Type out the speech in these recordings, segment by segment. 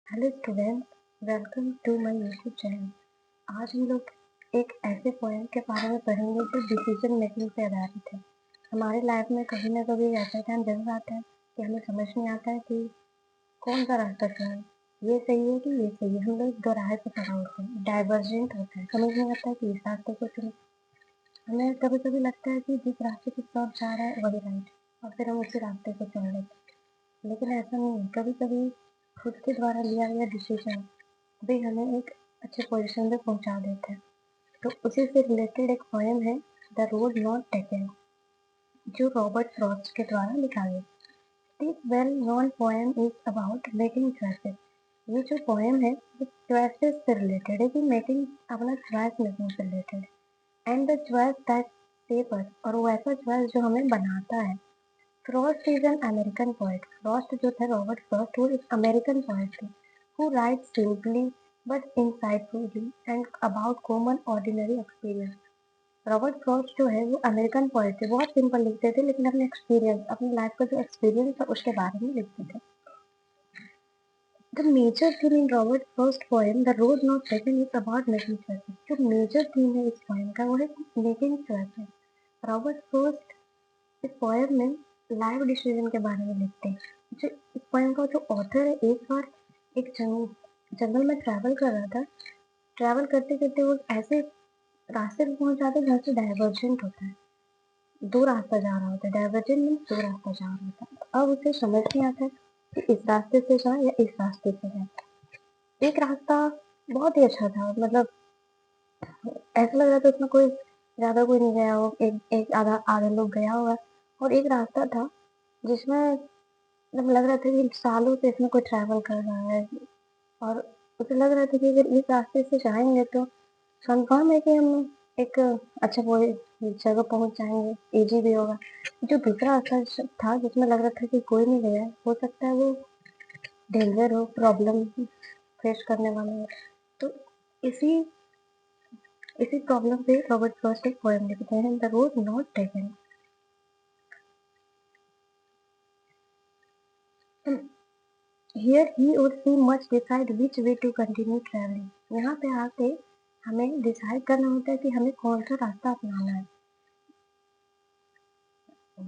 Hello student, welcome to my YouTube channel. आज हम लोग एक ऐसे पॉइंट के बारे में पढ़ेंगे जो डिसीजन मेकिंग पे आधारित है। हमारे लाइफ में कभी ना कभी ऐसा टाइम जरूर आता है कि हमें समझ नहीं आता है कि कौन सा रास्ता चुने, ये सही है कि ये सही है। हम लोग दो राह पे खड़ा होते हैं, डाइवर्जेंट होता है, समझ नहीं आता है कि इस रास्ते को चुने। हमें कभी कभी लगता है कि जिस रास्ते पे सब जा रहा है वही राइट, और फिर हम उसी रास्ते को चुन लेते हैं। लेकिन ऐसा नहीं है, कभी कभी खुद के द्वारा लिया गया डिसीजन भी हमें एक अच्छे पोजीशन पे पहुंचा देते हैं। तो उसी से रिलेटेड एक पोएम है, द रोड नॉट टेकन, जो रॉबर्ट फ्रॉस्ट के द्वारा लिखा गया। This well known poem is about making choices. ये जो पोएम है वो चॉइसेस से रिलेटेड है, कि मेकिंग अपना चॉइस मेकिंग से रिलेटेड है। And the choice that shape us, और वो ऐसा चॉइस जो हमें बनाता है। Frost is an American poet. Frost जो थे, रॉबर्ट फ्रॉस्ट, वो एक अमेरिकन पोएट थे who writes simply but insightfully and about common ordinary experience। Robert Frost जो है वो अमेरिकन पोएट थे, बहुत सिंपल लिखते थे, लेकिन अपने एक्सपीरियंस, अपनी लाइफ का जो एक्सपीरियंस था उसके बारे में लिखते थे। The major theme in Robert Frost's poem, The Road Not Taken, is about making choices। जो मेजर थीम है इस पोएम का वो है मेकिंग चॉइसेस। रॉबर्ट फ्रॉस्ट इस पोएम में लाइफ डिसीजन के बारे में लिखते हैं। जो इस पोएम का जो ऑथर है, एक बार एक जंगल में ट्रैवल कर रहा था। ट्रैवल करते करते वो ऐसे रास्ते पे पहुंच जाता है जहाँ से डाइवर्जेंट होता है, दो रास्ता जा रहा होता है। डाइवर्जेंट मीन्स दो रास्ता जा रहा होता है। अब उसे समझ नहीं आता है कि इस रास्ते से जाए या इस रास्ते से जाए। एक रास्ता बहुत ही अच्छा था, मतलब ऐसा लग रहा था उसमें कोई ज्यादा कोई नहीं गया हो, एक एक आधा आधे लोग गया होगा। और एक रास्ता था जिसमें मतलब लग रहा था कि सालों से इसमें कोई ट्रैवल कर रहा है, और उसे लग रहा था कि अगर इस रास्ते से जाएंगे तो कंफर्म है कि हम एक अच्छा वो जगह पहुंच जाएंगे, इजी भी होगा। जो दूसरा रास्ता था जिसमें लग रहा था कि कोई नहीं गया है, हो सकता है वो डेंजर हो, प्रॉब्लम फेस करने वाला हो। तो इसी इसी प्रॉब्लम पे रॉबर्ट फ्रॉस्ट एक पोएम लिखते हैं, the road not taken. Here he और she must decide which way to continue travelling. यहाँ पे आके हमें डिसाइड करना होता है कि हमें कौन सा रास्ता अपनाना है।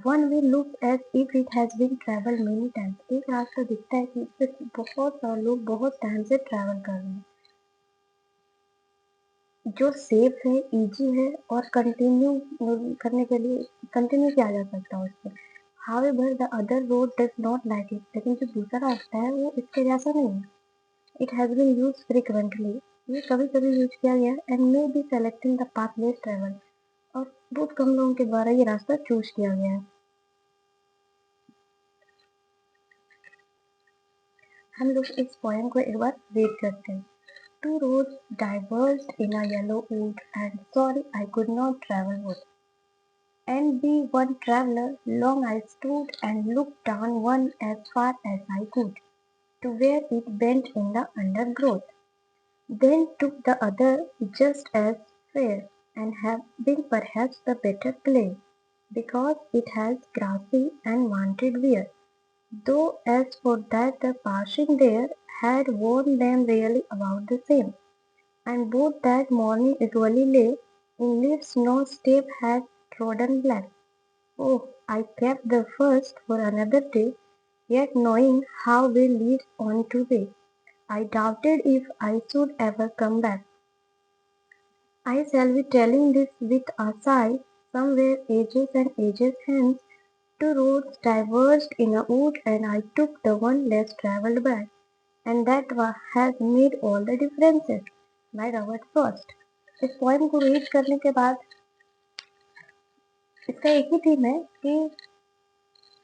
One way look as if it has been travelled many times. एक रास्ता दिखता है कि इस पे बहुत सारे लोग बहुत टाइम से ट्रैवल कर रहे हैं, जो सेफ है, इजी है, और कंटिन्यू करने के लिए कंटिन्यू किया जा सकता है उस पर। However the other road does not like it. लेकिन जो दूसरा रास्ता है वो इसके जैसा नहीं है। It has been used frequently. ये कभी कभी यूज किया गया and maybe selecting the path less travel, और बहुत कम लोगों के द्वारा ये रास्ता चूज किया गया है। हम लोग इस पोएम को एक बार रीड करते हैं। Two roads diverged in a yellow wood, and sorry I could not travel wood. And be one traveler, long I stood and looked down one as far as I could, to where it bent in the undergrowth. Then took the other just as fair, and have been perhaps the better place, because it has grassy and wanted wear. Though as for that the passing there had worn them really about the same, and both that morning equally lay in leaves no step had trodden black. Oh, I kept the first for another day, yet knowing how we lead on to way, I doubted if I should ever come back. I shall be telling this with a sigh, somewhere ages and ages hence, two roads diverged in a wood, and I took the one less travelled back, and that has made all the differences। By Robert Frost. इस poem को read करने के बाद इसका एक ही theme है कि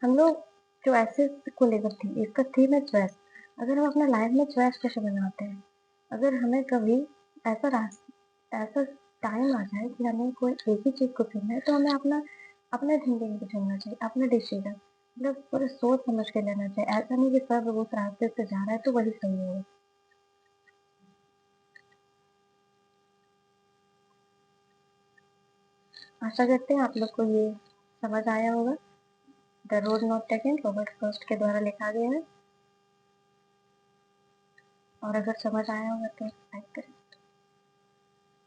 हम लोग चॉइसेस को लेकर थी। इसका थीम है चॉइस। अगर हम अपना लाइफ में चॉइस कैसे बनाते हैं, अगर हमें कभी ऐसा टाइम आ जाए कि हमें कोई एक ही चीज को चुनना है, तो हमें अपना अपने थिंकिंग को चुनना चाहिए, अपना डिसीजन मतलब पूरे सोच समझ के लेना चाहिए। ऐसा नहीं कि सब उस रास्ते से जा रहा है तो वही सही होगा। आशा करते हैं आप लोग को ये समझ आया होगा। The road not taken Robert Frost के द्वारा लिखा गया है। और अगर समझ आया होगा तो लाइक करें।